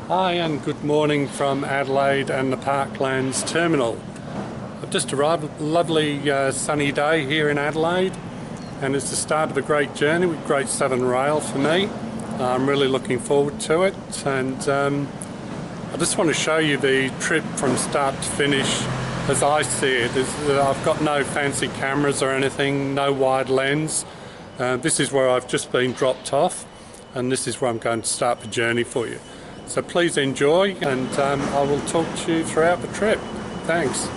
Hi and good morning from Adelaide and the Parklands Terminal. I've just arrived, a lovely sunny day here in Adelaide, and it's the start of a great journey with Great Southern Rail for me. I'm really looking forward to it, and I just want to show you the trip from start to finish as I see it. I've got no fancy cameras or anything, no wide lens. This is where I've just been dropped off, and this is where I'm going to start the journey for you. So please enjoy, and I will talk to you throughout the trip. Thanks.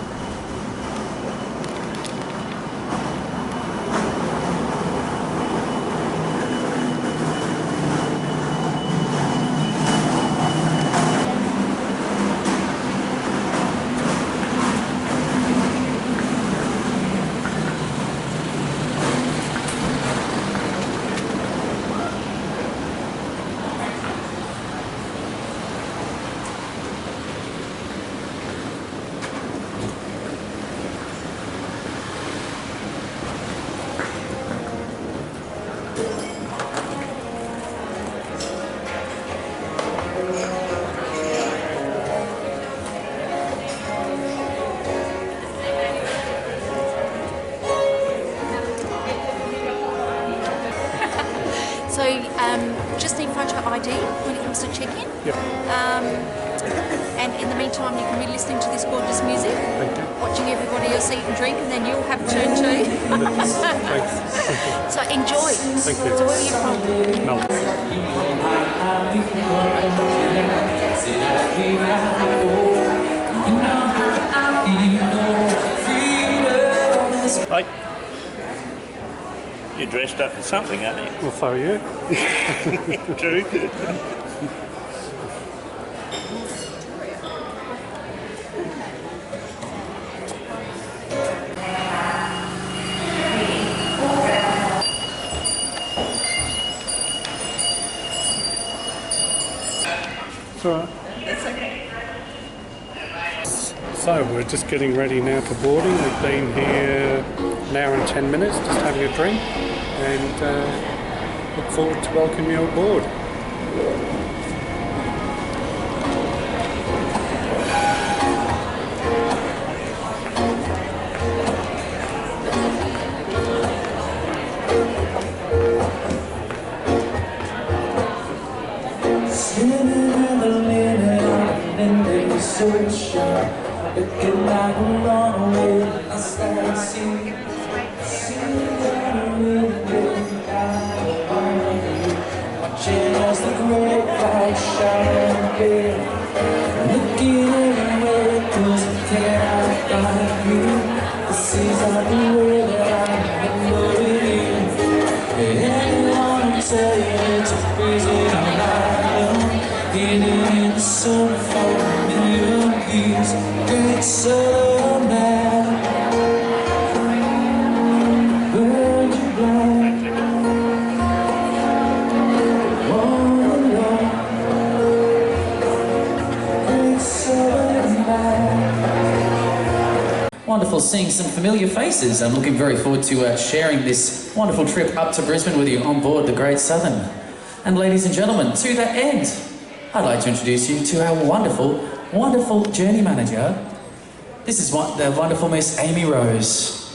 So just need photo ID when it comes to check-in. Yep. And in the meantime, you can be listening to this gorgeous music, watching everybody else eat and drink, and then you'll have a turn too. Thanks. So enjoy. Thank you. So where are you from? Melbourne. Hi. You're dressed up as something, aren't you? Well, so are you. True. It's all right. That's okay. So we're just getting ready now for boarding. We've been here an hour and 10 minutes just having a drink, and look forward to welcoming you aboard. Looking like a runaway, I started singing, watching as the great light shine again. Looking everywhere, 'cause I can't find you. This is not the way that I know it is. Anyone will tell you it's a reason I'm lying. Hidden in the sun for a million years. Great Southern man, burned you blind. All alone, Great Southern man. Wonderful seeing some familiar faces. I'm looking very forward to sharing this wonderful trip up to Brisbane with you on board the Great Southern. And ladies and gentlemen, to that end, I'd like to introduce you to our wonderful journey manager. This is the wonderful Miss Amy Rose.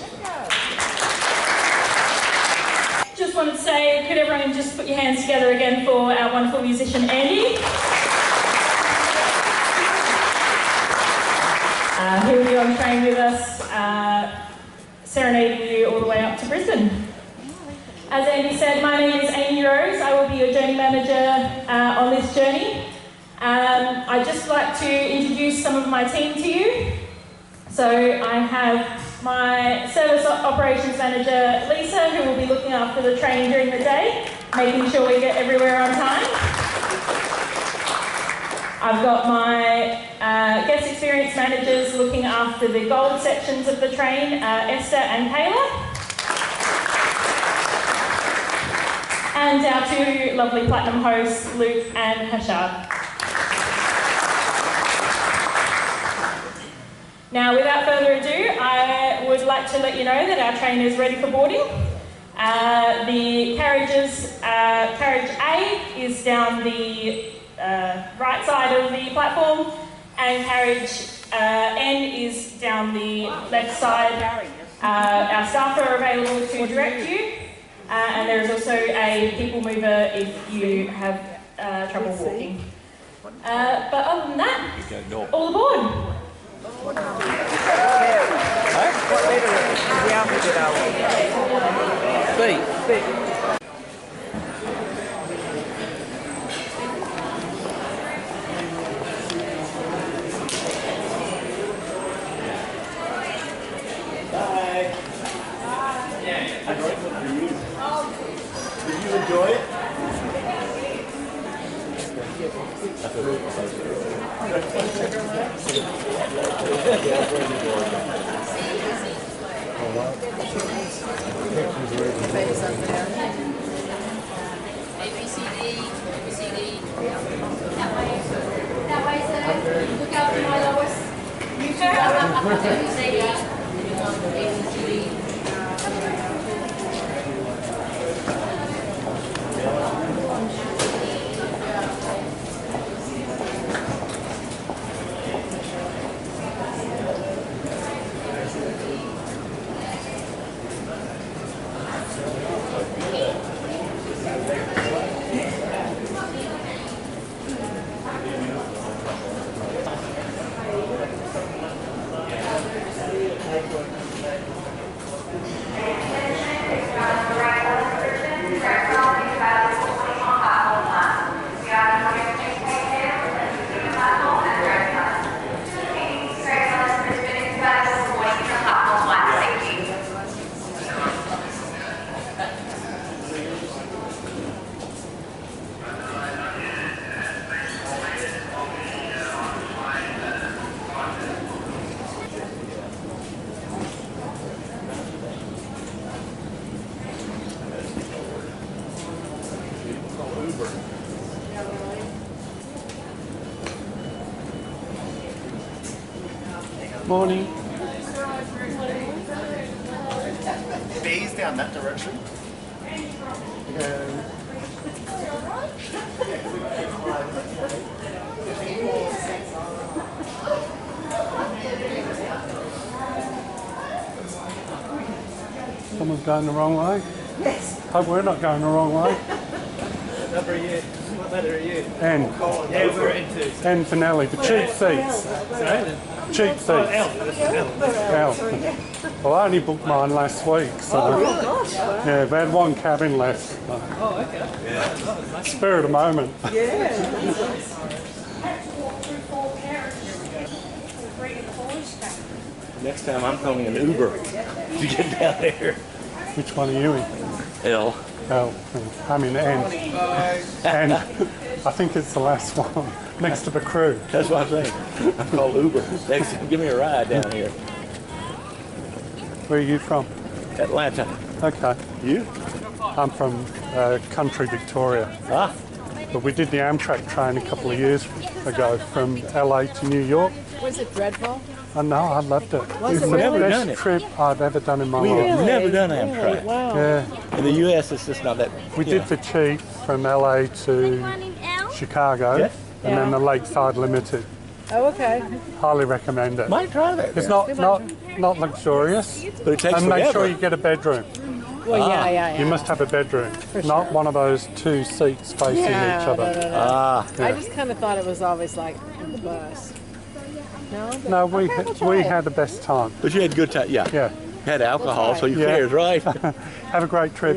Just wanted to say, could everyone just put your hands together again for our wonderful musician Andy. He'll be on the train with us, serenading you all the way up to Brisbane. As Andy said, my name is Amy Rose. I will be your journey manager on this journey. I'd just like to introduce some of my team to you. So I have my service operations manager, Lisa, who will be looking after the train during the day, making sure we get everywhere on time. I've got my guest experience managers looking after the gold sections of the train, Esther and Kayla. And our two lovely platinum hosts, Luke and Hashad. Now, without further ado, I would like to let you know that our train is ready for boarding. The carriage A is down the right side of the platform, and carriage N is down the left side. Our staff are available to direct you, and there is also a people mover if you have trouble walking. But other than that, all aboard! Did you enjoy it? That way, sir. Look out for my lowest. You too. Morning. Bays down that direction. Someone's going the wrong way? Yes. Hope we're not going the wrong way. Number are you? What letter are you? N. Yeah, we're into. N for Nelly, the cheap seats. Cheap seats. L. Well, I only booked mine last week, so yeah, we had one cabin left. Oh, okay. Yeah. Spur of the moment. Next time I'm calling an Uber to get down there. Which one are you in? L. L. I'm in N. And I think it's the last one, next to the crew. That's what I'm saying. I'm called Uber. Next time, give me a ride down here. Where are you from? Atlanta. Okay. You? I'm from country Victoria. Ah. But we did the Amtrak train a couple of years ago from LA to New York. Was it dreadful? I know, I loved it. Was It's it the really? Done best it. trip I've ever done in my We life. have never done Really? Amtrak. Wow. Yeah, In the U.S., it's just not that. we did the cheap from LA to Chicago, Yes. and then the Lakeside Limited. Oh, okay. Highly recommend it. Might try that. It's there. not luxurious, But it takes and make forever. sure you get a bedroom. Well, yeah. You must have a bedroom, not one of those two seats facing each other. No. Ah. Yeah. I just kind of thought it was always like the bus. No, but No, we okay, we'll try we it. had the best time. But you had good time. Yeah. Yeah, Had alcohol, so you Yeah. cares, right? have a great trip.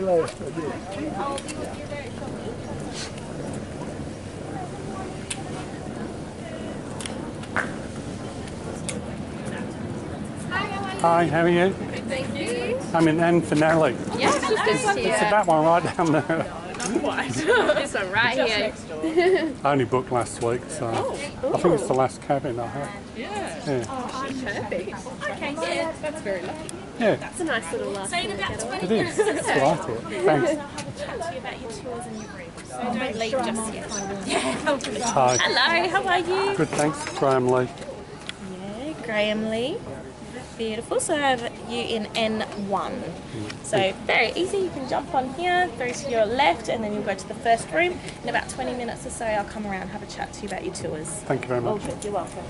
Hi, how are you? Thank you. I'm in N for Nelly. Yeah, it's That one right down there. This one right here. I only booked last week, so I think it's the last cabin I had. Yeah. Perfect. Okay, yeah. That's very lucky. Yeah, It's a nice little last it is. That's what I thought. Thanks. Chat to you about your tours and your briefs. So don't leave just yet. Hi. Hello, how are you? Good, thanks. Graham Lee. Yeah, Graham Lee. Beautiful. So I have you in N1. So very easy. You can jump on here, go to your left, and then you'll go to the first room. In about 20 minutes or so, I'll come around and have a chat to you about your tours. Thank you very All much. good. You're welcome.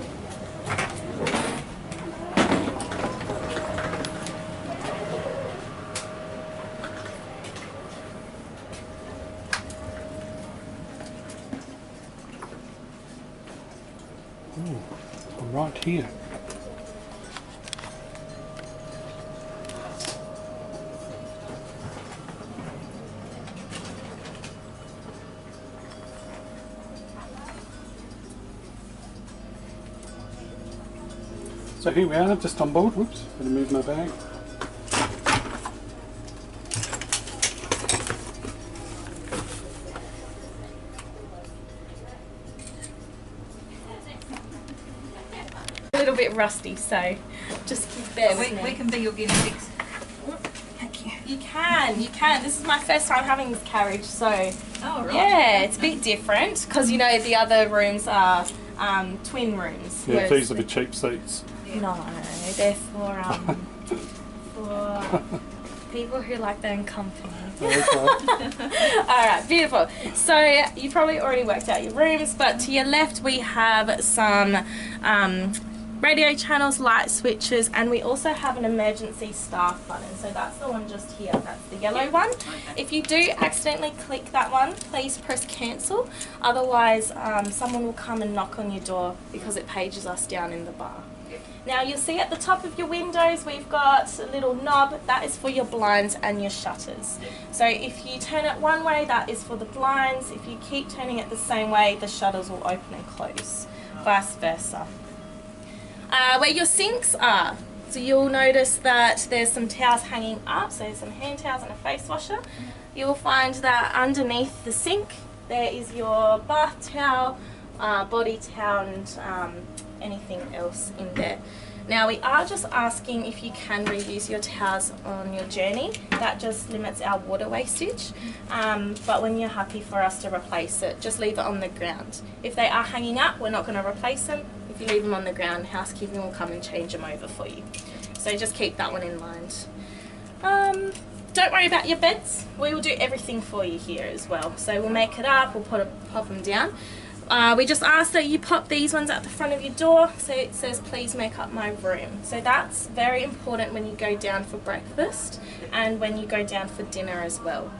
I'm right here. So here we are, just on board. Whoops, gonna move my bag. A little bit rusty, so just bear with me. We can be your guinea pigs. Thank you. You can. This is my first time having this carriage, so Oh, right. yeah, it's a bit different because you know the other rooms are twin rooms. Yeah, whereas these are the cheap seats. No, they're for people who like their own company. Okay. Alright, beautiful. So you probably already worked out your rooms, but to your left we have some radio channels, light switches, and we also have an emergency staff button. So that's the one just here, that's the yellow one. If you do accidentally click that one, please press cancel. Otherwise someone will come and knock on your door because it pages us down in the bar. Now you'll see at the top of your windows we've got a little knob, that is for your blinds and your shutters. So if you turn it one way, that is for the blinds. If you keep turning it the same way, the shutters will open and close, vice versa. Where your sinks are, so you'll notice that there's some towels hanging up, so there's some hand towels and a face washer. You'll find that underneath the sink there is your bath towel, body towel, and anything else in there. Now we are just asking if you can reuse your towels on your journey. That just limits our water wastage, but when you're happy for us to replace it, just leave it on the ground. If they are hanging up, we're not going to replace them. If you leave them on the ground, housekeeping will come and change them over for you. So just keep that one in mind. Don't worry about your beds. We will do everything for you here as well. So we'll make it up, we'll pop them down. We just ask that you pop these ones at the front of your door, so it says please make up my room. So that's very important when you go down for breakfast and when you go down for dinner as well.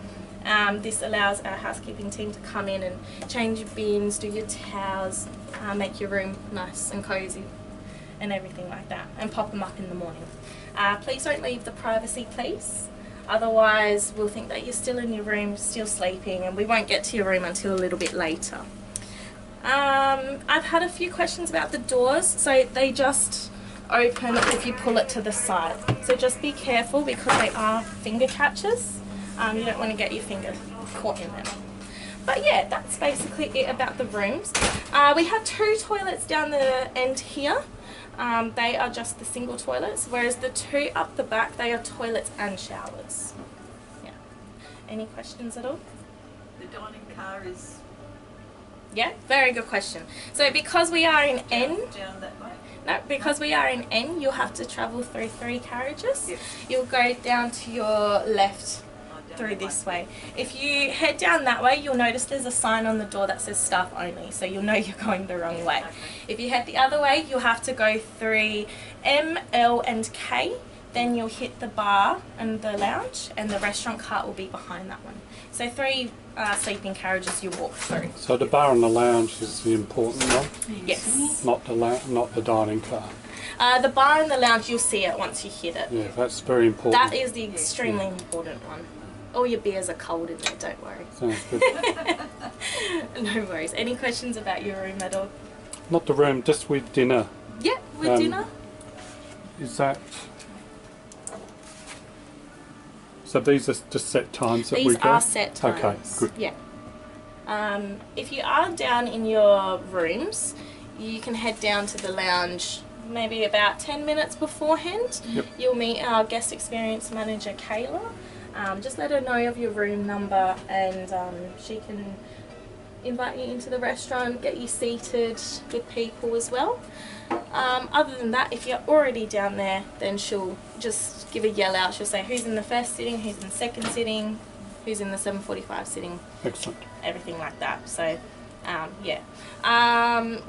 This allows our housekeeping team to come in and change your bins, do your towels, make your room nice and cozy and everything like that, and pop them up in the morning. Please don't leave the privacy, please. Otherwise we'll think that you're still in your room, still sleeping, and we won't get to your room until a little bit later. I've had a few questions about the doors, so they just open if you pull it to the side. So just be careful because they are finger catchers. You don't want to get your finger caught in them. But yeah, that's basically it about the rooms. We have two toilets down the end here. They are just the single toilets, whereas the two up the back, they are toilets and showers. Yeah. Any questions at all? The dining car is Yeah, very good question. So because we are in N, down that way. no, because we are in N, you'll have to travel through 3 carriages. Yes. You'll go down to your left through this way. If you head down that way, you'll notice there's a sign on the door that says staff only, so you'll know you're going the wrong way. If you head the other way, you'll have to go through M, L and K, then you'll hit the bar and the lounge, and the restaurant cart will be behind that one. So 3 sleeping carriages you walk through. So the bar and the lounge is the important one, Yes. not the dining car. The bar and the lounge, you'll see it once you hit it. Yeah, that's very important. That is the extremely important one. All your beers are cold in there, don't worry. Sounds good. No worries. Any questions about your room at all? Not the room, just with dinner. Yeah, with dinner. Is that... So these are just set times that we These go? are set times. Okay, good. Yeah. If you are down in your rooms, you can head down to the lounge maybe about 10 minutes beforehand. Yep. You'll meet our guest experience manager, Kayla. Just let her know of your room number, and she can invite you into the restaurant, get you seated with people as well. Other than that, if you're already down there, then she'll just give a yell out. She'll say who's in the first sitting, who's in the second sitting, who's in the 7:45 sitting. Excellent. Everything like that. So yeah.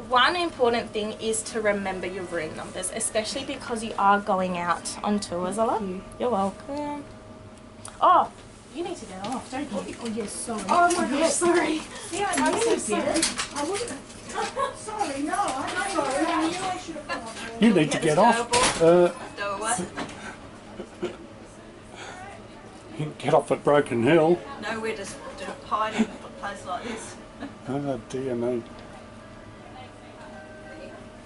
One important thing is to remember your room numbers, especially because you are going out on tours a lot. You're welcome. Oh, you need to get off, don't you? Oh, yes, sorry. Oh my gosh, sorry. Yeah, I'm I'm so so sorry. sorry. I wasn't. Sorry, no, I'm sorry. I knew I should have come up. You need to get off. You can get off at Broken Hill. Nowhere to hide in a place like this. Oh dear me.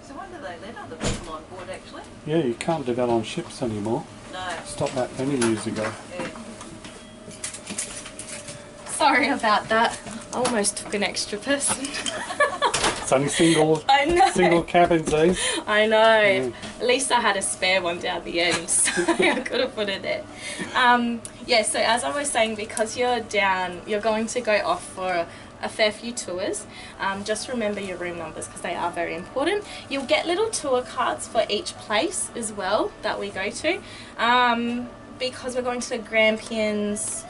So when do they let other people on board actually? Yeah, you can't do that on ships anymore. No. Stopped that many years ago. Yeah. Sorry about that. I almost took an extra person. It's only single I know. single cabins these. I know. At least I had a spare one down the end, so I could have put it there. Yeah, so as I was saying, because you're down, you're going to go off for a fair few tours. Just remember your room numbers because they are very important. You'll get little tour cards for each place as well that we go to. Because we're going to the Grampians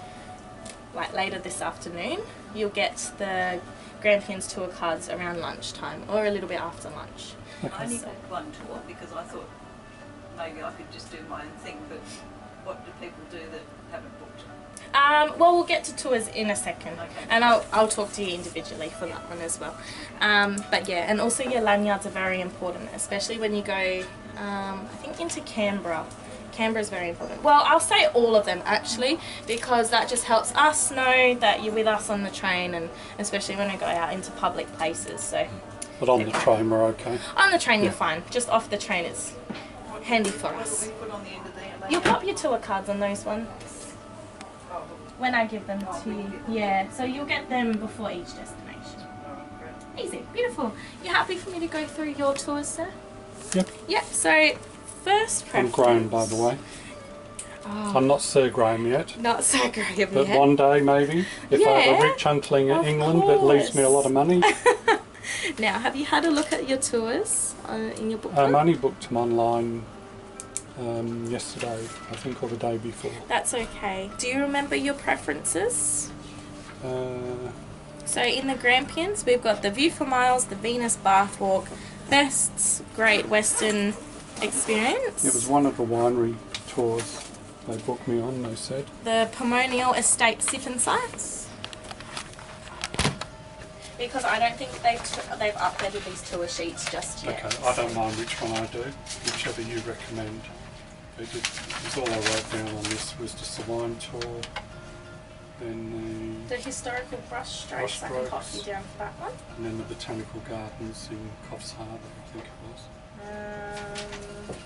like later this afternoon, you'll get the Grampians tour cards around lunchtime or a little bit after lunch. I only booked one tour because I thought maybe I could just do my own thing, but what do people do that haven't booked? Well, we'll get to tours in a second, Okay. and I'll talk to you individually for that one as well. But yeah, and also your lanyards are very important, especially when you go, I think into Canberra. Canberra is very important. Well, I'll say all of them actually, because that just helps us know that you're with us on the train, and especially when we go out into public places. So But on the train we're okay. on the train you're fine. Just off the train it's handy for What us. do we put on the end of there? You'll pop your tour cards on those ones when I give them to you. Yeah, so you'll get them before each destination. Easy, beautiful. You happy for me to go through your tours, sir? Yep. Yep, so first I'm preference. grown, by the way. Oh, I'm not Sir Graham yet. not so great But yet. one day maybe, if I have Yeah, a rich uncling in of England that leaves me a lot of money. Now, have you had a look at your tours in your booklet? I only booked them online yesterday, I think, or the day before. That's okay. Do you remember your preferences? So in the Grampians, we've got the View for Miles, the Venus Bath Walk, Best's Great Western Experience. It was one of the winery tours they booked me on, they said. The Pomonial Estate Sipping Sites. Because I don't think they've updated these tour sheets just yet. Okay, I don't mind which one I do, whichever you recommend. It's all I wrote down on this was just the wine tour, then The Historical Brush Strokes, I can pop you down for that one. and then the Botanical Gardens in Coffs Harbour, I think it was.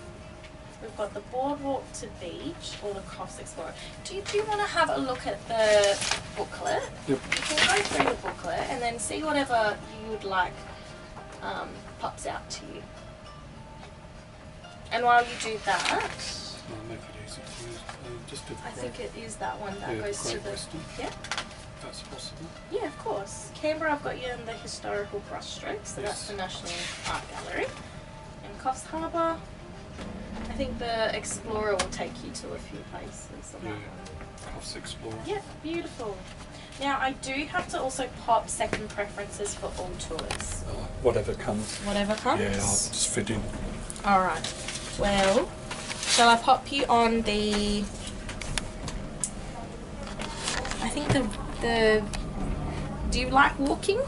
We've got the Boardwalk to Beach or the Coffs Explorer. Do you want to have a look at the booklet? Yep. You can go through the booklet and then see whatever you would like pops out to you. And while you do that, I'll make it easy to use. Just do the I think it is that one that goes to Great the... Western, Yeah? if that's possible. Yeah, of course. Canberra, I've got you in the Historical Brushstrokes, so that's Yes. the National Art Gallery. And Coffs Harbour, I think the Explorer will take you to a few places on that Yeah. one. Coffs Explorer. Yeah, beautiful. Now, I do have to also pop second preferences for all tours. Whatever comes. Whatever comes? Yeah, I'll just fit in. Alright. Well, shall I pop you on the... I think the... Do you like walking?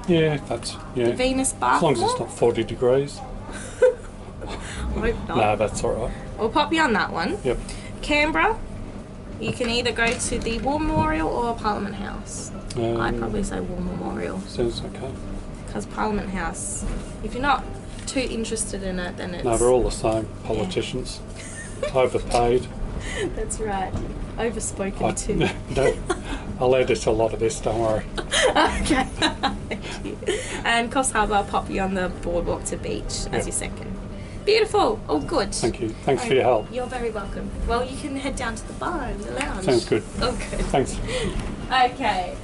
Yeah, that's, yeah. The Venus Bath As long as it's Walk? not 40 degrees. Hope not. No, that's alright. We'll pop you on that one. Yep. Canberra, you can either go to the War Memorial or Parliament House. I'd probably say War Memorial, Sounds okay. because Parliament House, if you're not too interested in it, then it's... No, we're all the same. Politicians. Overpaid. That's right. Overspoken too. No, I'll edit a lot of this, don't worry. Okay. Thank you. And Coffs Harbour, I'll pop you on the Boardwalk to Beach as your second. Beautiful. All good. Thank you. Thanks for your help. You're very welcome. Well, you can head down to the bar and the lounge. Sounds good. Oh, good. Thanks. Okay.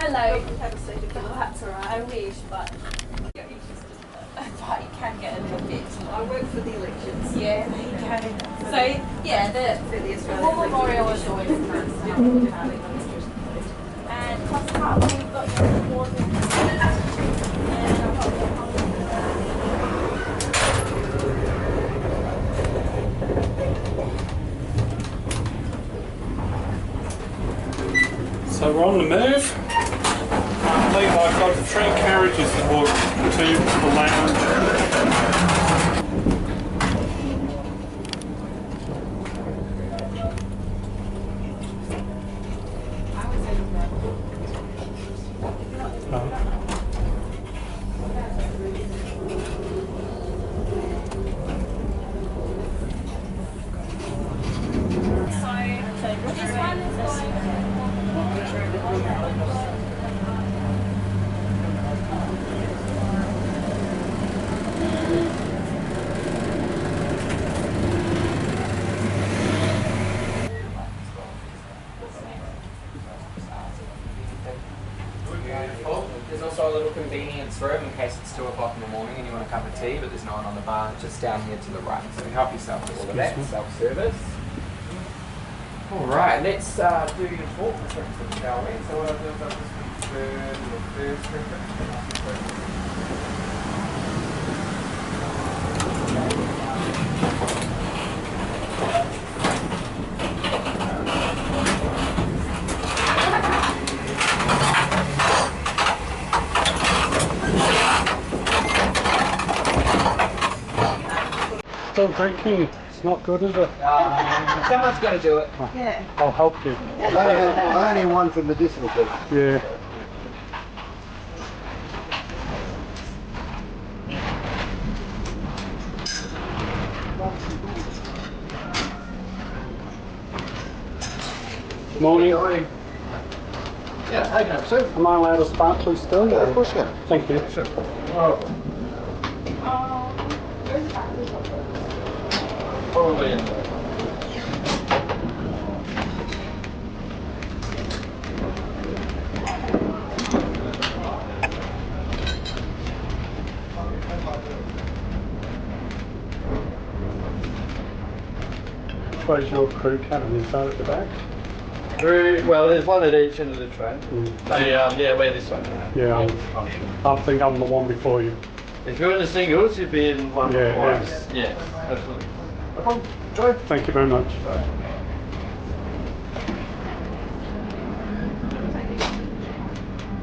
Hello. Have a seat if you like. That's alright. I wish, but Yeah, you just- you can get a little bit. I work for the elections. Yeah, there you go. So yeah, For the the Australian War Memorial is Elections. always nice. And plus part we've got your award and I've got your So we're on the move. I believe I've got 3 carriages to book, 2 to the lounge. There's also a little convenience room in case it's 2 o'clock in the morning and you want a cup of tea, but there's no one on the bar just down here to the right. So help yourself to all of that, self-service. Alright, let's do your talk description, shall we? So what I'll do is I'll just confirm your first reference. Still drinking. It's not good, is it? Someone's got to do it. Yeah. I'll help you. Only one for medicinal people. Yeah. Morning. Yeah, how can I help, Am I allowed to start, please, still? Yeah, of course you can. Thank you. Sure. Probably in there. Where's your crew cabin? Is that at the back? Well, there's one at each end of the train. Yeah, we're this one. Yeah, I think I'm the one before you. If you're in the singles, you'd be in one Yeah, before yes. us. Yeah, absolutely. No problem. Enjoy. Thank you very much.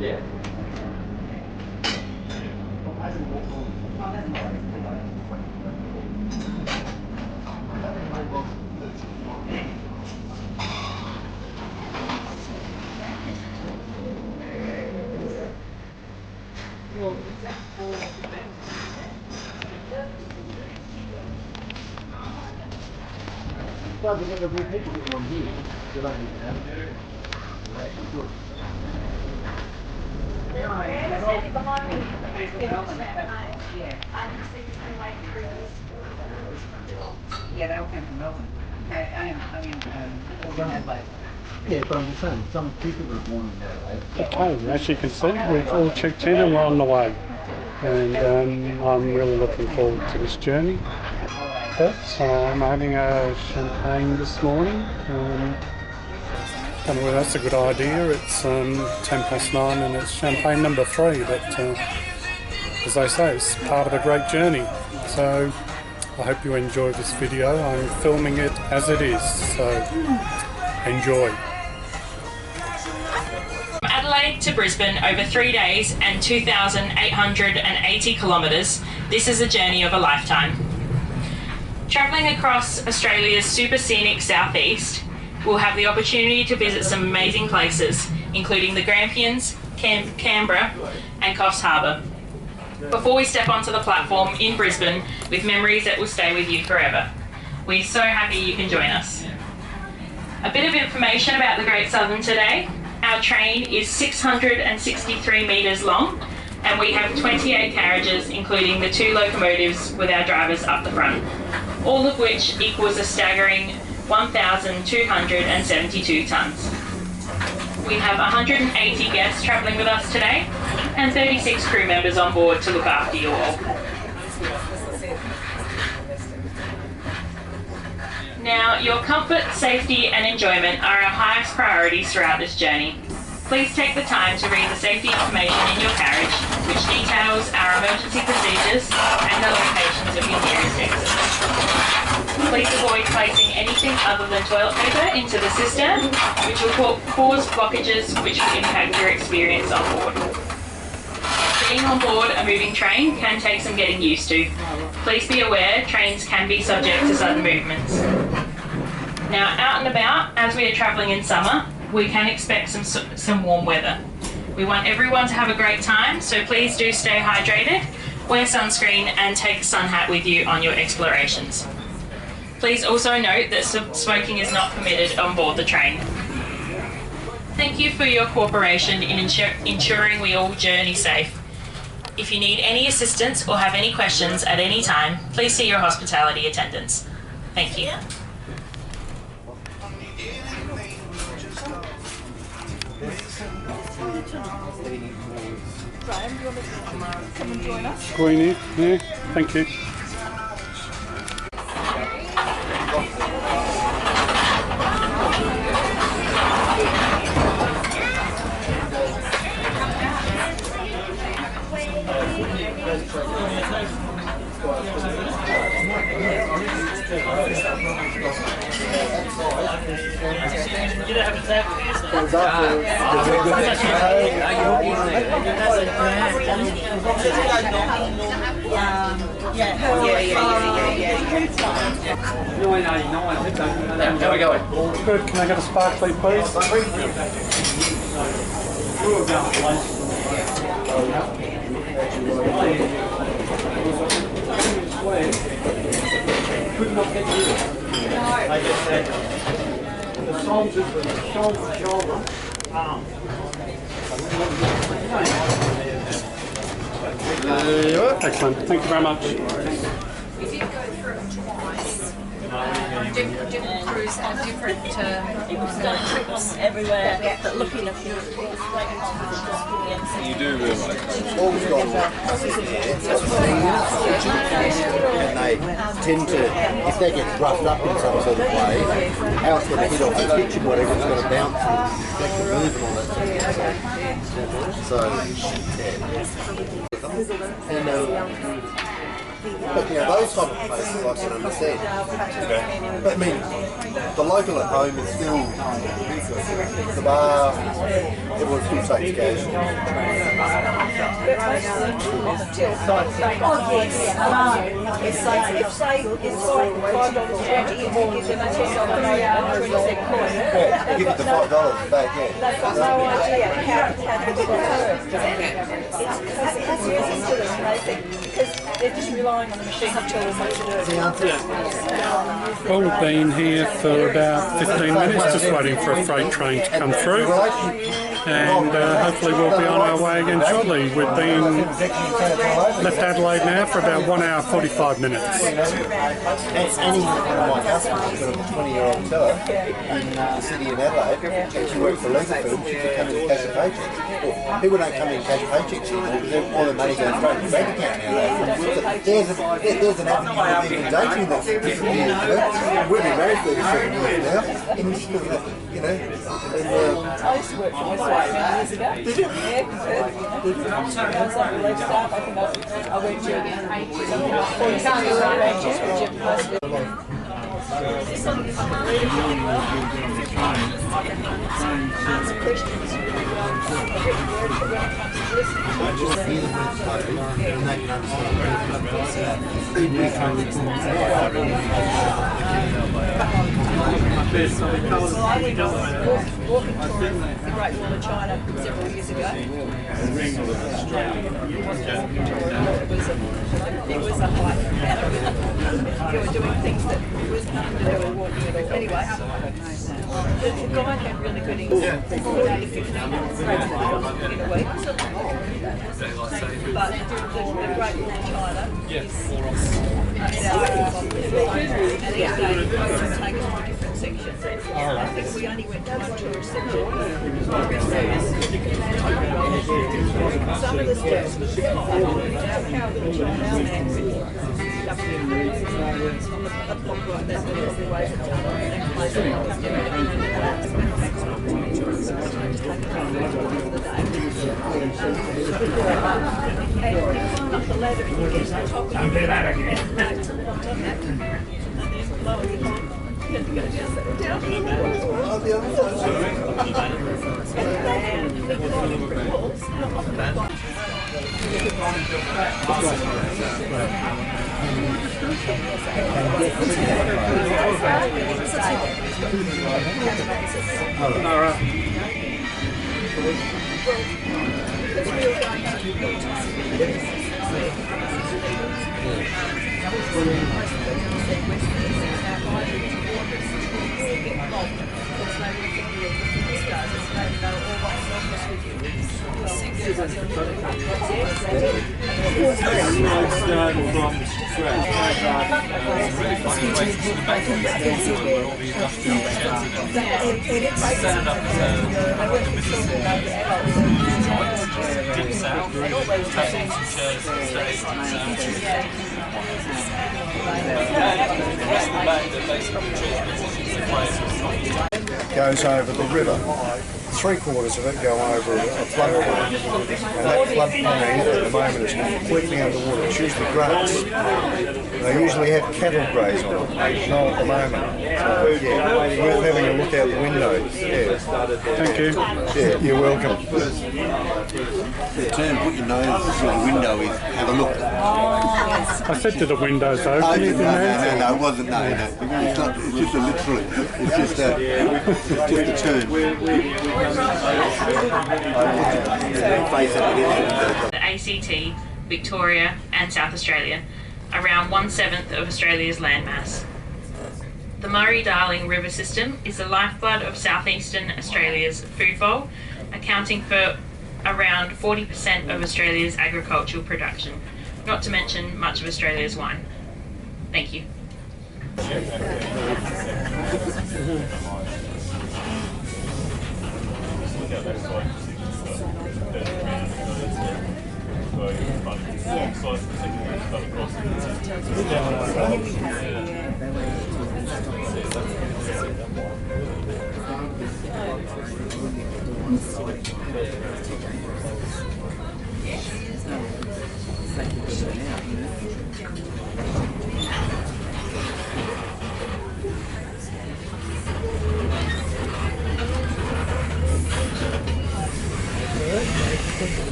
Yeah. Yeah, they all came from Melbourne. Adelaide. Yeah, but I'm saying some people were born in Adelaide. Okay, as you can see, we've all checked in and we're on the way. And I'm really looking forward to this journey. I'm having a champagne this morning. Don't know whether that's a good idea. It's 9:10 and it's champagne number 3, but as they say, it's part of a great journey. So I hope you enjoy this video. I'm filming it as it is, so enjoy. From Adelaide to Brisbane over 3 days and 2,880 kilometres, this is a journey of a lifetime. Travelling across Australia's super scenic southeast, we'll have the opportunity to visit some amazing places, including the Grampians, Canberra and Coffs Harbour, before we step onto the platform in Brisbane with memories that will stay with you forever. We're so happy you can join us. A bit of information about the Great Southern today. Our train is 663 metres long and we have 28 carriages, including the 2 locomotives with our drivers up the front, all of which equals a staggering 1,272 tonnes. We have 180 guests travelling with us today and 36 crew members on board to look after you all. Now, your comfort, safety and enjoyment are our highest priorities throughout this journey. Please take the time to read the safety information in your carriage, which details our emergency procedures and the locations of your nearest exits. Please avoid placing anything other than toilet paper into the cistern, which will cause blockages which will impact your experience on board. Being on board a moving train can take some getting used to. Please be aware trains can be subject to sudden movements. Now, out and about, as we are travelling in summer, we can expect some warm weather. We want everyone to have a great time, so please do stay hydrated, wear sunscreen and take a sun hat with you on your explorations. Please also note that smoking is not permitted on board the train. Thank you for your cooperation in ensuring we all journey safe. If you need any assistance or have any questions at any time, please see your hospitality attendants. Thank you. Graham, do you want to come and join us? Queenie, yeah, thank you. How are we going? Good, can I get a sparkly please? Excellent, thank you very much. We did go through it twice. Different crews have different trips Everywhere, Yeah. but looking at you. You do realise all we've got and they tend to, if they get roughed up in some sort of way, how it's going to hit off the pitch and whatever, it's going to bounce and affect the move and all that sort of stuff. So, and but those type of places I can understand. But I mean, the local at home is still the bar, everyone still takes cash. If say it's like $5.20, you can give them a $10 coin. Yeah, give it the $5 back, yeah. They've got no idea how this works. It's ridiculous, because they're just relying on the machine to tell them what to do. Well, we've been here for about 15 minutes, just waiting for a freight train to come through, and hopefully we'll be on our way again shortly. We've been left Adelaide now for about 1 hour 45 minutes. Any one of my customers got a 20-year-old fella in the city of Adelaide, and she worked for legal firms, she could come in and cash a paycheck. Well, people don't come in and cash paychecks anymore because all their money goes straight to the bank account nowadays. There's an avenue of legalisation that's disappeared. We've been married 37 years now, and you know, I used to work for Westway many years ago. Did you? Yeah, I was like relief staff. I think I went to 46 years old ranches with Jim Posted. I went walking tour the Great Wall of China several years ago. It was a hike. You were doing things that was nothing to do with walking at all. Anyway, the guy had really good English. 40 to 50 in a week. But the Great Wall of China is and each day we take us to different sections. I think we only went down to tourist centre. Some of the steps were how the goes over the river. 3/4 of it go over a floodplain, and that floodplain at the moment is completely underwater. It's usually grass. They usually have cattle graze on it, not at the moment. So yeah, worth having a look out the window. Yeah. Thank you. Yeah, you're welcome. The term "put your nose through the window" is have a look. I said to the windows open, you didn't answer. No, it wasn't. No. It's not. It's just a literally. It's just a term. The ACT, Victoria and South Australia, around 1/7 of Australia's landmass. The Murray-Darling River system is the lifeblood of southeastern Australia's food bowl, accounting for around 40% of Australia's agricultural production, not to mention much of Australia's wine. Thank you.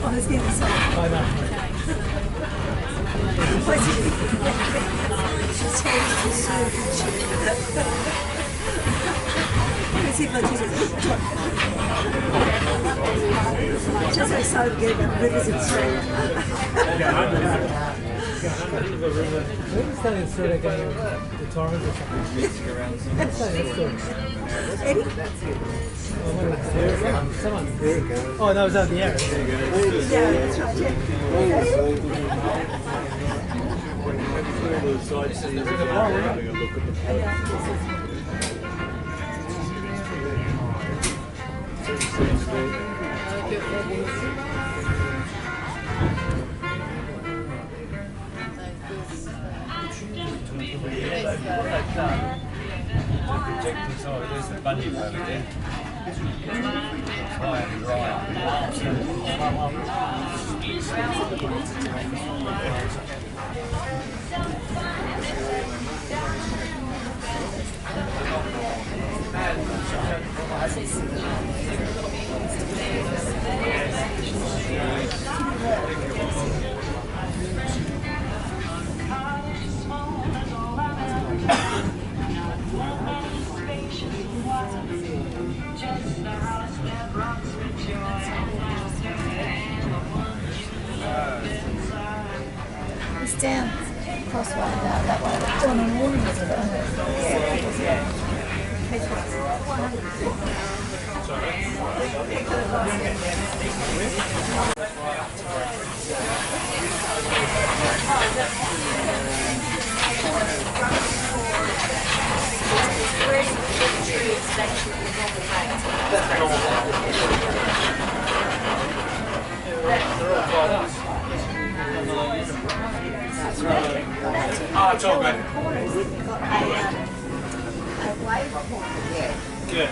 I was going to say. I know. Just like so good about rivers and streams. Starting sort of going the torrents or something. Eddie? Someone. Oh, that was over the air. Yeah, that's right. There's the bunny over there. High and dry. It's down crossway that way. On a warning, is it? Oh, it's all good. Good.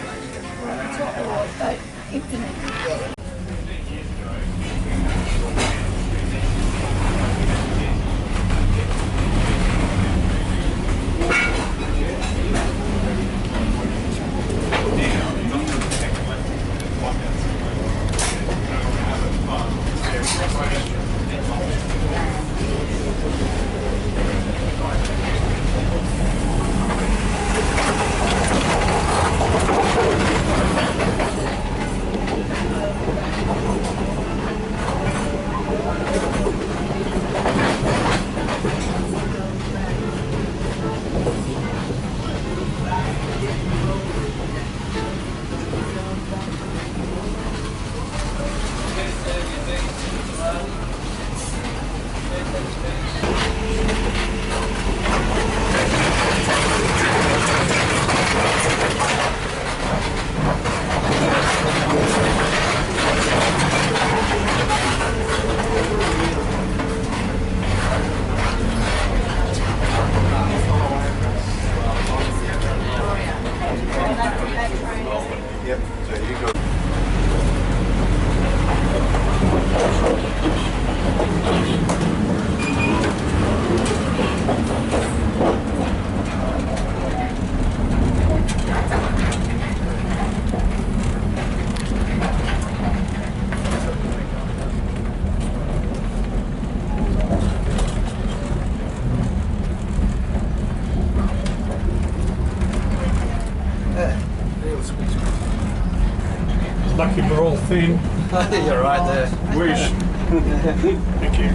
Yep, so you go. Lucky we're all thin. You're right there. Wish. Thank you.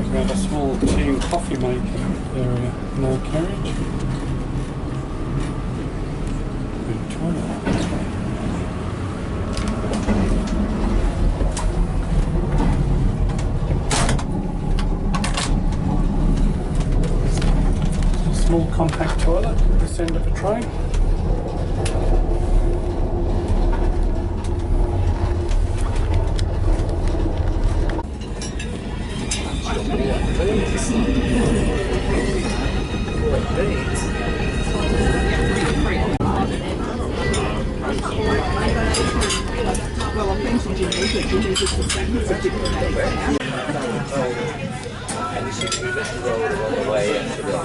We've got a small tea and coffee making area, no carriage. And toilet. A small compact toilet at this end of the train. Well, I mentioned Geneva is the same as a different And you should do this roll all the way into the...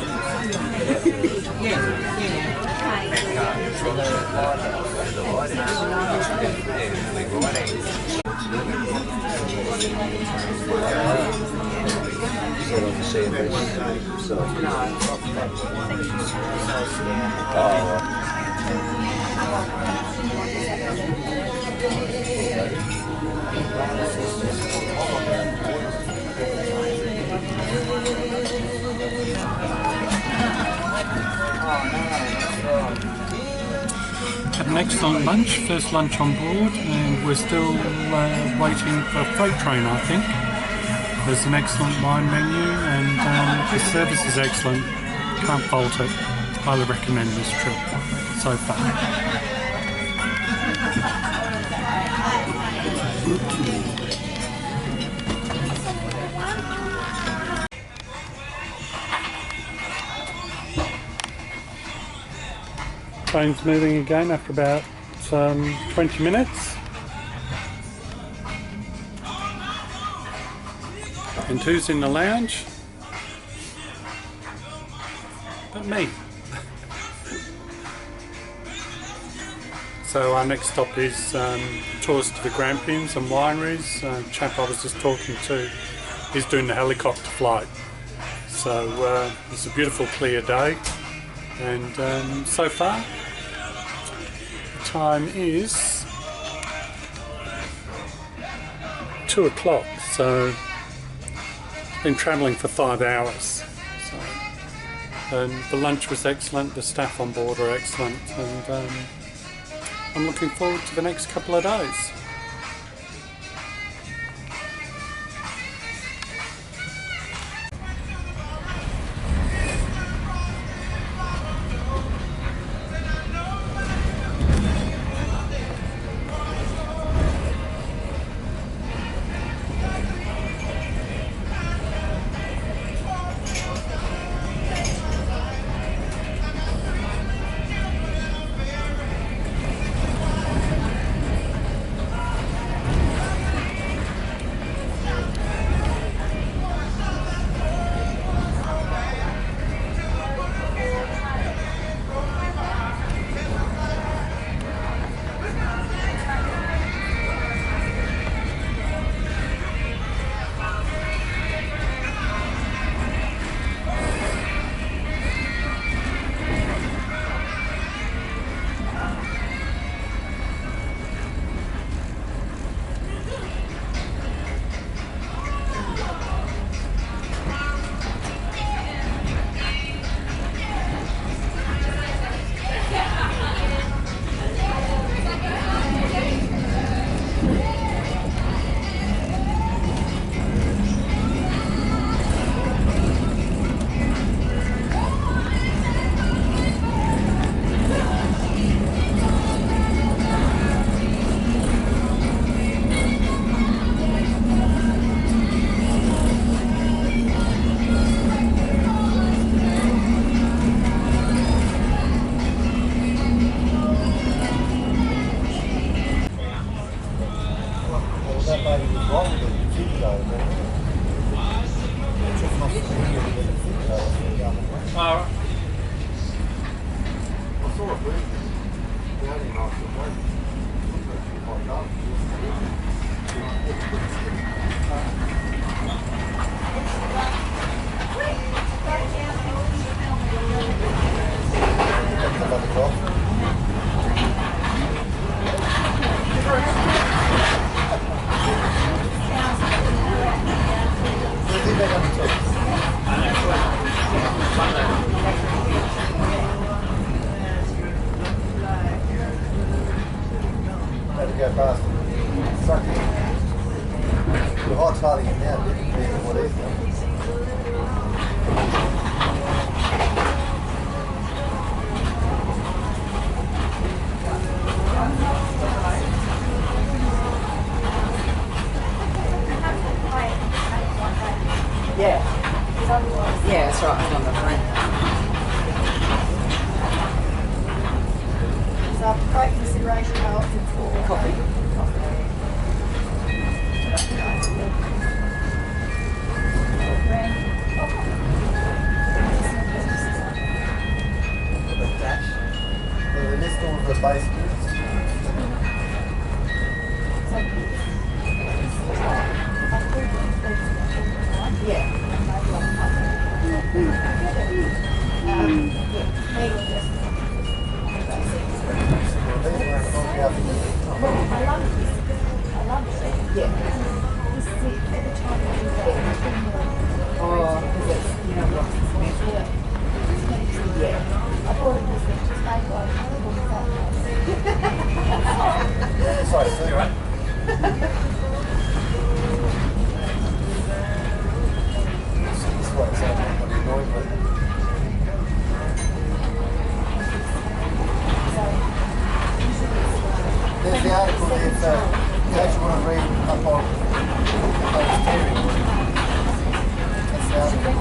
an excellent lunch, first lunch on board, and we're still waiting for a freight train, I think. There's an excellent wine menu, and the service is excellent. Can't fault it. Highly recommend this trip so far. Train's moving again after about 20 minutes. And who's in the lounge? But me. So our next stop is tours to the Grampians and wineries. Chap I was just talking to, he's doing the helicopter flight. So it's a beautiful clear day, and so far the time is 2 o'clock, so been travelling for 5 hours. So, and the lunch was excellent, the staff on board are excellent, and I'm looking forward to the next couple of days. Yeah, that's right. I'm on the front. So, great consideration. I opted for coffee. The next one was the base. Yeah. I thought it was just made by way, sir. You're right. This way, so I'm not going to annoy me. There's the article there, so in case you want to read up on steering. That's the article.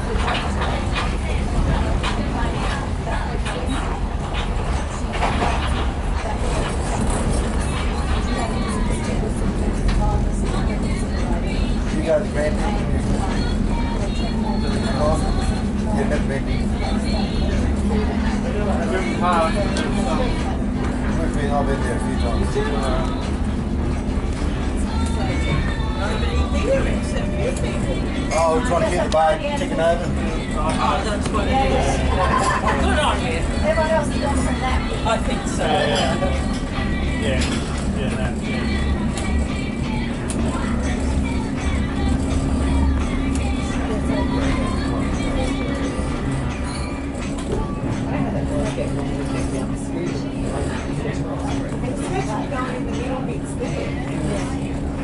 You guys ready? You're not ready. I've been there a few times. Oh, we're trying to keep the bar ticking over. Oh, that's what it is. Good on you. Everyone else has done from that. I think so. Yeah, that.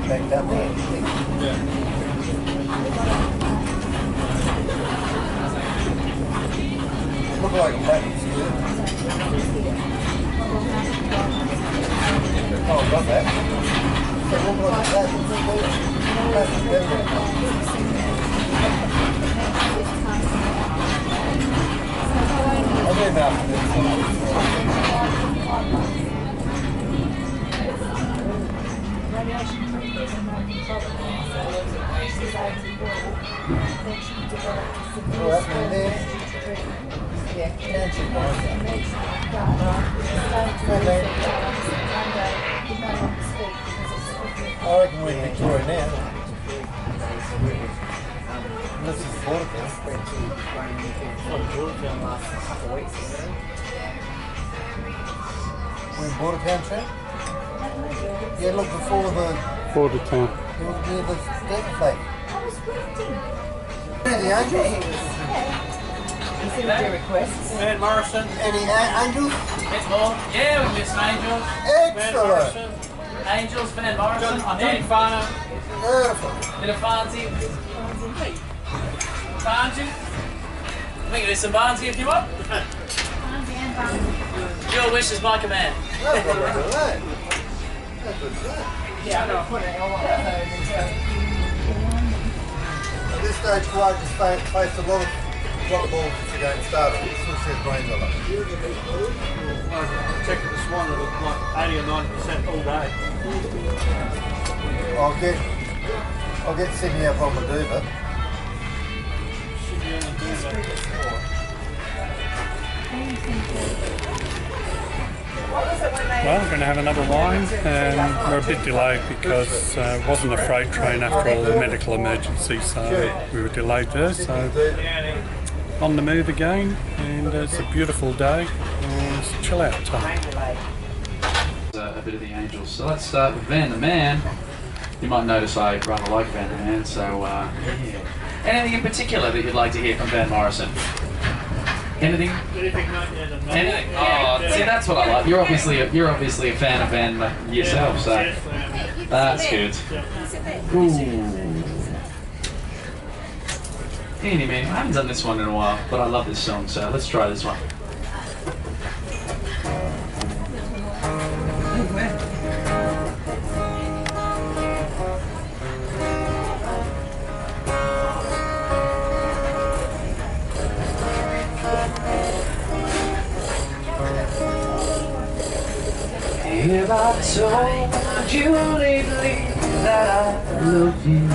Back up there. Look like a package. Oh, got that. So look like a package. I'll be about that's my name. I reckon we're in Victoria now. This is Border Town. We're in Border Town, Trent? Yeah, look before the Border Town. near the Delta flag. Where are the Angels? You see the requests? Van Morrison. Any Angels? Bit more. Yeah, we miss Angels. Excellent. Angels, Van Morrison. I'm doing Farnham. Beautiful. Bit of Farnsey. Farnsey. We can do some Barnsey if you want. Your wish is my command. That's what we're doing. That's good. Yeah, I'm going to put it all on home At this stage, Clark has faced a lot of balls since the game started. Since their brains are like. I checked it this morning, it was like 80 or 90% all day. I'll get Sydney up on Maduva. Well, we're going to have another wine, and we're a bit delayed because it wasn't a freight train after all the medical emergency, so we were delayed there. So on the move again, and it's a beautiful day, and it's chill out time. A bit of the Angels. So let's start with Van the Man. You might notice I rather like Van the Man, so yeah. Anything in particular that you'd like to hear from Van Morrison? Anything? Anything? Oh, see, that's what I like. You're obviously a fan of Van yourself, so that's good. Ooh. Any man, I haven't done this one in a while, but I love this song, so let's try this one. Have I told you lately that I love you?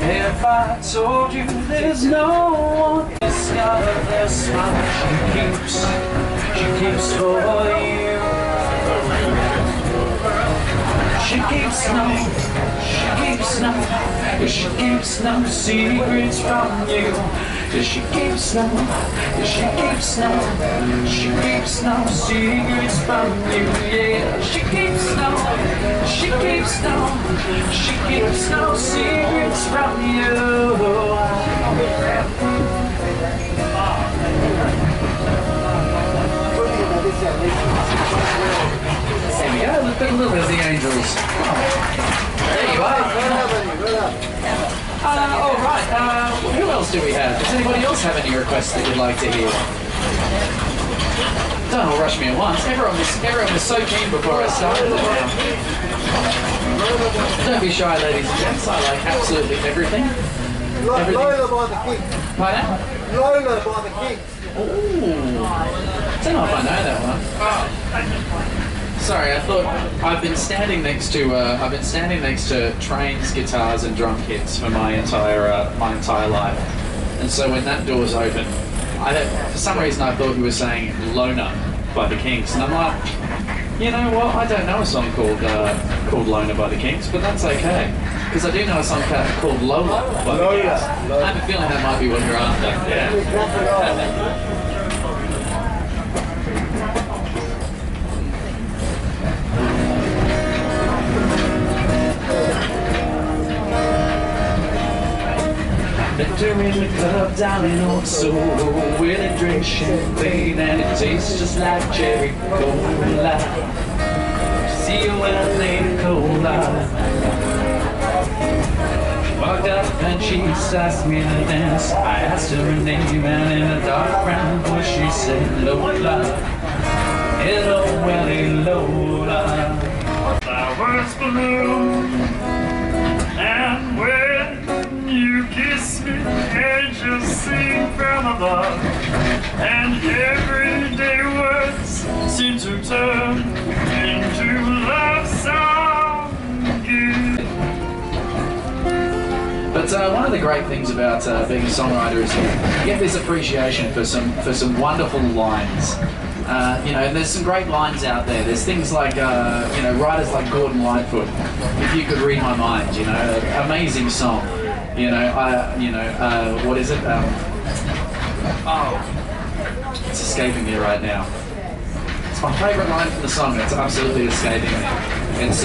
Have I told you there's no one discovered their smile she keeps for you? She keeps no secrets from you. She keeps no secrets from you, yeah. She keeps no secrets from you. There we go, a little bit Look at the angels. Oh. There you are. All right. Who else do we have? Does anybody else have any requests that you'd like to hear? Don't all rush me at once. Everyone was so keen before I started. Don't be shy, ladies and gents. I like absolutely everything. Lola by the King. Pardon? Lola by the King. Ooh. I don't know if I know that one. Sorry, I thought I've been standing next to trains, guitars, and drum kits for my entire life, and so when that door's open, for some reason I thought you were saying Lona by the Kings, and I'm like, you know what? I don't know a song called Lona by the Kings, but that's okay, because I do know a song called Lola by the Kings. I have a feeling that might be what you're after. Yeah. Enter in the club down in Old Soho, where they drink champagne and it tastes just like cherry cola. See you when I lay the cola. Walked up and she asked me to dance. I asked her her name and in a dark brown voice she said Lola. Hello, Welly Lola. Flowers bloom and when you kiss me, angels sing from above, and everyday words seem to turn into love songs. But one of the great things about being a songwriter is you get this appreciation for some wonderful lines. You know, there's some great lines out there. There's things like, you know, writers like Gordon Lightfoot, If You Could Read My Mind, you know, amazing song. You know, what is it? It's escaping me right now. It's my favourite line from the song. It's absolutely escaping me. It's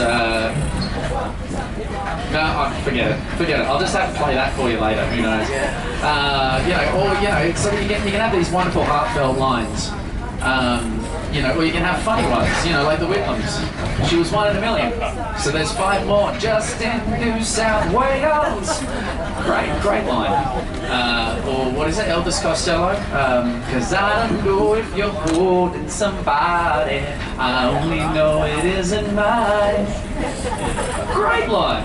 no, forget it. Forget it. I'll just have to play that for you later. Who knows? You know, or you know, so you can have these wonderful heartfelt lines. You know, or you can have funny ones, you know, like the Whitlams. She was 1 in a million. So there's 5 more just in New South Wales. Great line. Or what is it, Elvis Costello? Cause I don't know if you're holding somebody, I only know it isn't mine. Great line.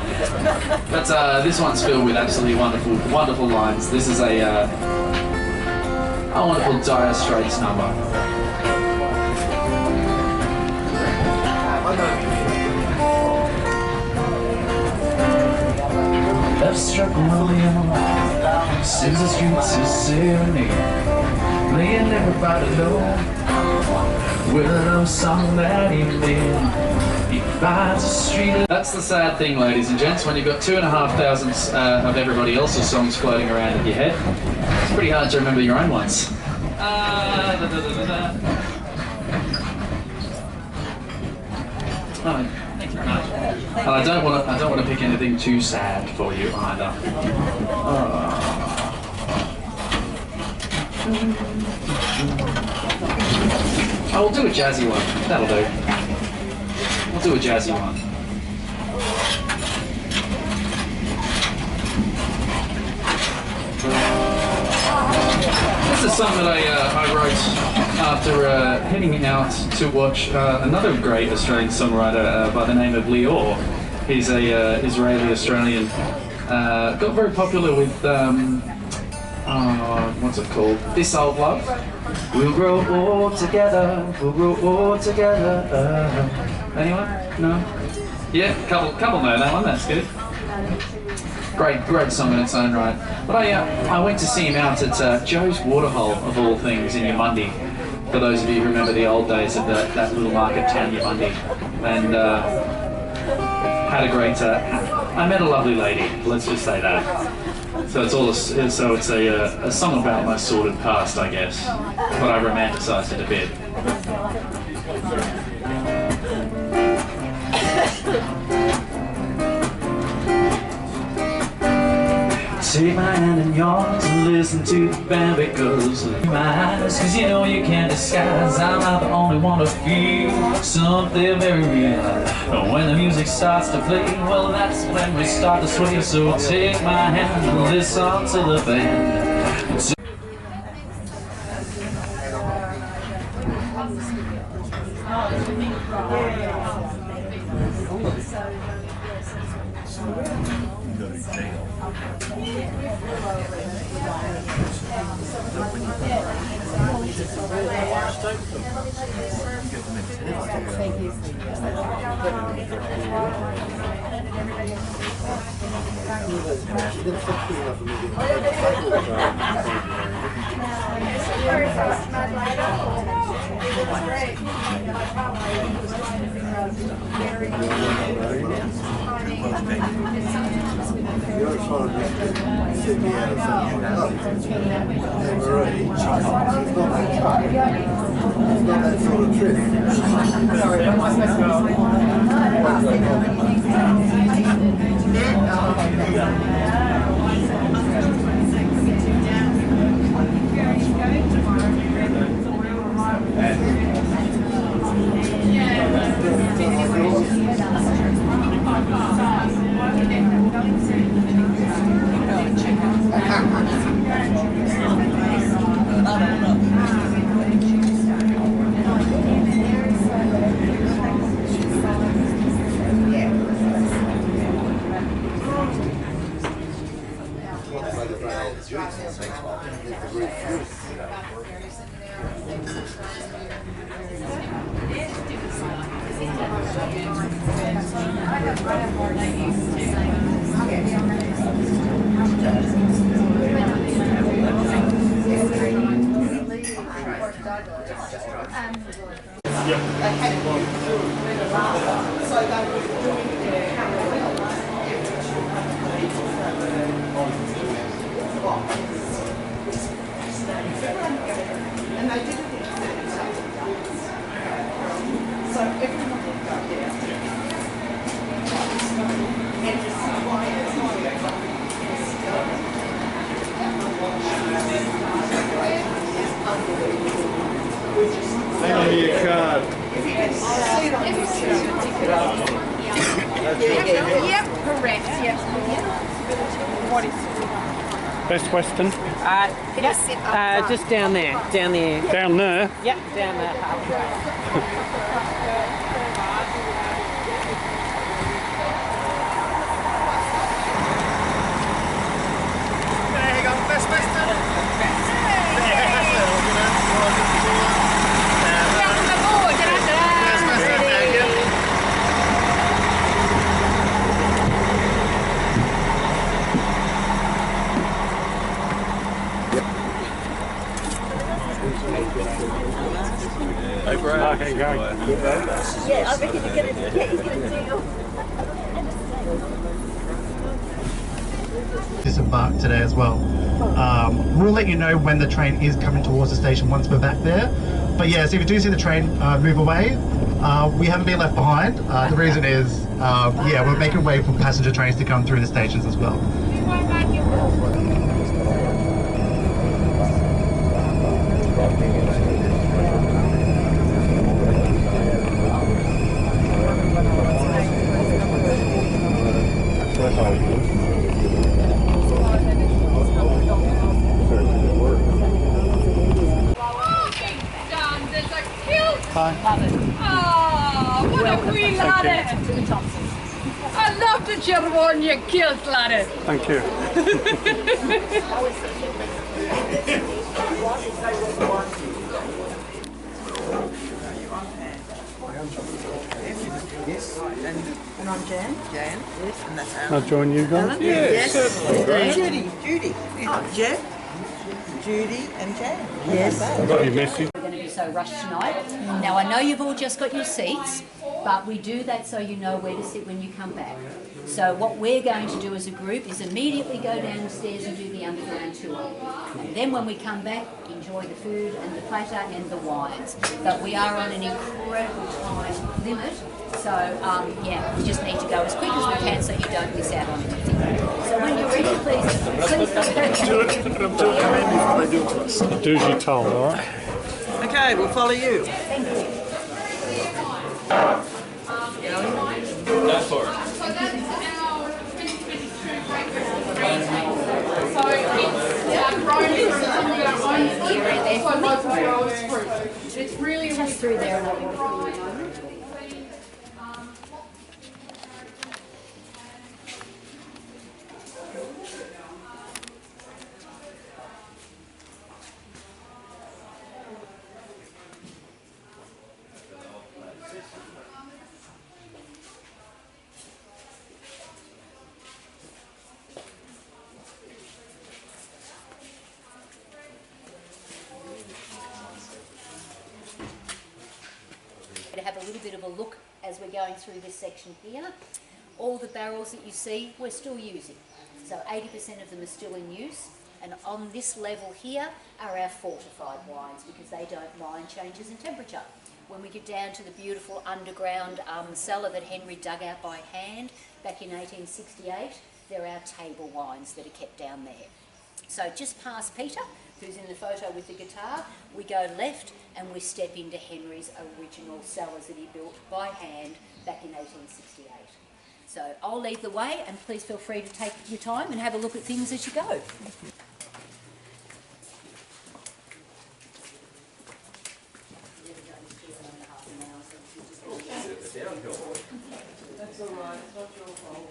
But this one's filled with absolutely wonderful lines. This is a wonderful Dire Straits number. Love struck Romeo, sings the streets of serenade, laying everybody low with a love song that he made. He finds a street. That's the sad thing, ladies and gents, when you've got 2,500 of everybody else's songs floating around in your head. It's pretty hard to remember your own ones. Oh, thank you very much. And I don't want to pick anything too sad for you either. I'll do a jazzy one. That'll do. We'll do a jazzy one. This is a song that I wrote after heading out to watch another great Australian songwriter by the name of Lior. He's a Israeli-Australian. Got very popular with, what's it called? This Old Love. We'll grow old together, we'll grow old together. Anyone? No? Yeah, couple know that one, that's good. Great song in its own right. But I went to see him out at Joe's Waterhole, of all things, in Yamundi. For those of you who remember the old days of that little market town, Yamundi. And had a great, I met a lovely lady, let's just say that. So it's a song about my sordid past, I guess. But I romanticised it a bit. Take my hand in yours and listen to the band because of my eyes. Cause you know you can't disguise, I'm not the only one to feel something very real. But when the music starts to play, well that's when we start to sway. So take my hand and listen to the band. Thank you. You're trying to sit me out of something. Hey Marie, it's not that sort of trip. Sorry, am I supposed Yep, correct. Yep. What is Best Western? Just down there. Down there. Down there? Yep, down there halfway. Okay, go. Yeah, I reckon you're going to do. Disembark today as well. We'll let you know when the train is coming towards the station once we're back there. But yeah, so if you do see the train move away, we haven't been left behind. The reason is, yeah, we're making way for passenger trains to come through the stations as well. Hi. Oh, what a wee laddie! I love that you're wearing your kilt, laddie. Thank you. Yes. And I'm Jan. Jan. Yes. And that's Alan. I'll join you guys. Yes. Judy. Judy. Oh, Jeff. Judy and Jan. Yes. I've got your message. We're going to be so rushed tonight. Now I know you've all just got your seats, But we do that so you know where to sit when you come back. So what we're going to do as a group is immediately go downstairs and do the underground tour. And then when we come back, enjoy the food and the platter and the wines. But we are on an incredible time limit. So yeah, we just need to go as quick as we can so you don't miss out on anything. So when you're ready, please don't Do as you're told, all right? Okay, we'll follow you. Thank you. Go for it. It's really just through there and I'll be with you in a moment. To have a little bit of a look as we're going through this section here. All the barrels that you see, we're still using. So 80% of them are still in use. And on this level here are our fortified wines because they don't mind changes in temperature. When we get down to the beautiful underground cellar that Henry dug out by hand back in 1868, they're our table wines that are kept down there. So just past Peter, who's in the photo with the guitar, we go left and we step into Henry's original cellars that he built by hand back in 1868. So I'll lead the way and please feel free to take your time and have a look at things as you go. That's all right, it's not your fault.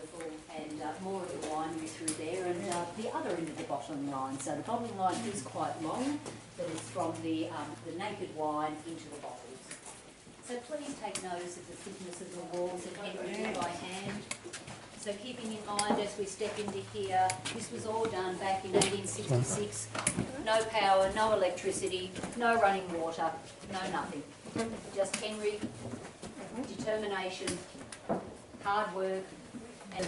And more of the winery through there and the other end of the bottling line. So the bottling line is quite long, but it's from the naked wine into the bottles. So please take notice of the thickness of the walls that Henry did by hand. So keeping in mind as we step into here, this was all done back in 1866. No power, no electricity, no running water, no nothing. Just Henry, determination, hard work, and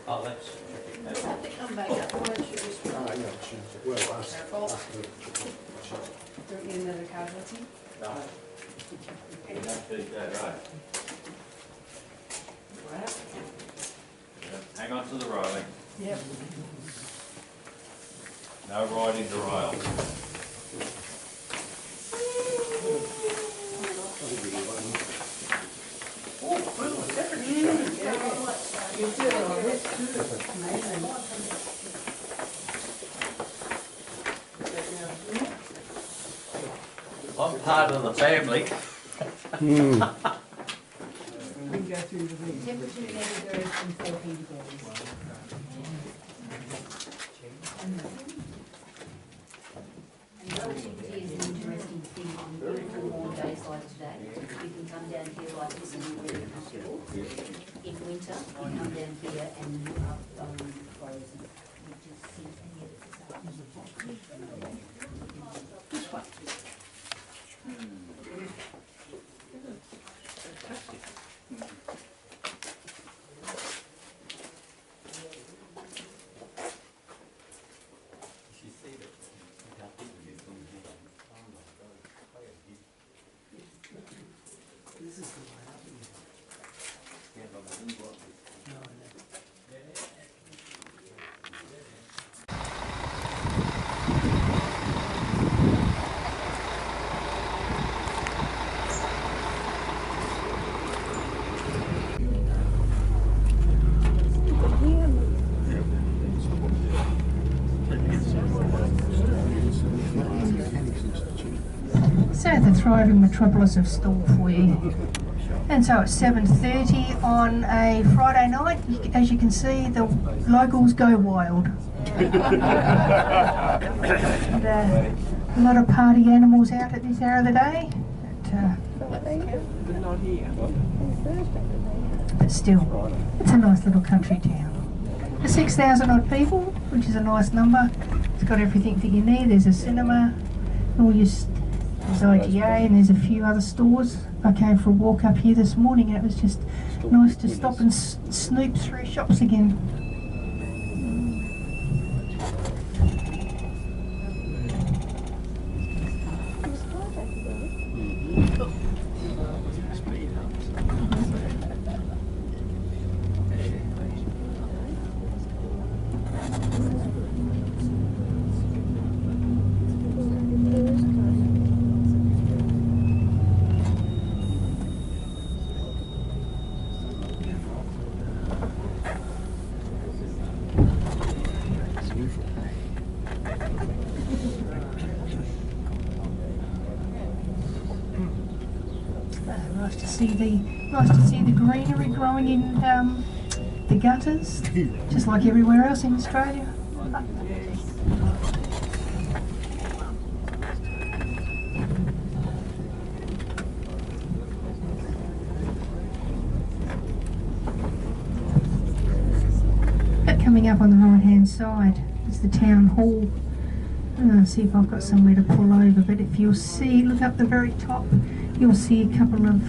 Oh, that's Just have to come back up. Why don't you just... Careful. Don't need another casualty? No. You don't do that, right? Hang on to the railing. Yep. No riding the rail. I'm part of the family. We can go through the ring. temperature never varies from 14 degrees. And relativity is an interesting thing on beautiful warm days like today. You can come down here like this and you're really comfortable. In winter, you come down here and you are bone frozen. You just sit and get it. This one. So the thriving metropolis of Stawell for you. And so it's 7:30 on a Friday night. As you can see, the locals go wild. And, a lot of party animals out at this hour of the day. But still, it's a nice little country town. 6,000 odd people, which is a nice number. It's got everything that you need. There's a cinema, all your There's IGA and there's a few other stores. I came for a walk up here this morning and it was just nice to stop and snoop through shops again. Nice to see the greenery growing in the gutters, just like everywhere else in Australia. But coming up on the right hand side is the town hall. See if I've got somewhere to pull over, but if you'll see, look up the very top, you'll see a couple of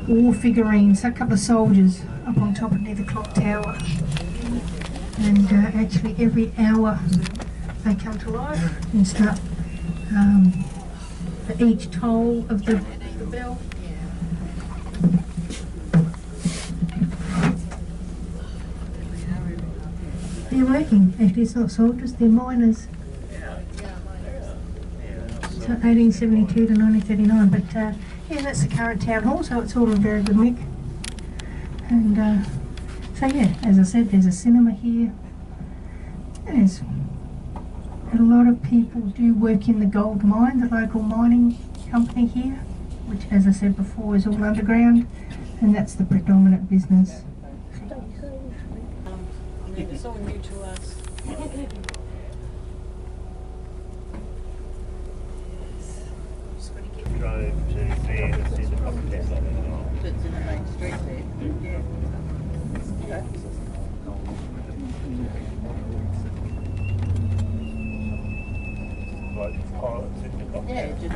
war figurines, a couple of soldiers up on top near the clock tower. And actually every hour they come to life and start for each toll of the bell. They're working. Actually, it's not soldiers, they're miners. So 1872 to 1939, but yeah, that's the current town hall, so it's all in very good nick. And so yeah, as I said, there's a cinema here. There's a lot of people do work in the gold mine, the local mining company here, which, as I said before, is all underground, and that's the predominant business. It's all new to us. Drove to there to see the property down there. That's in the main street there. Yeah. Okay. Like pilots in the cockpit. Yeah, just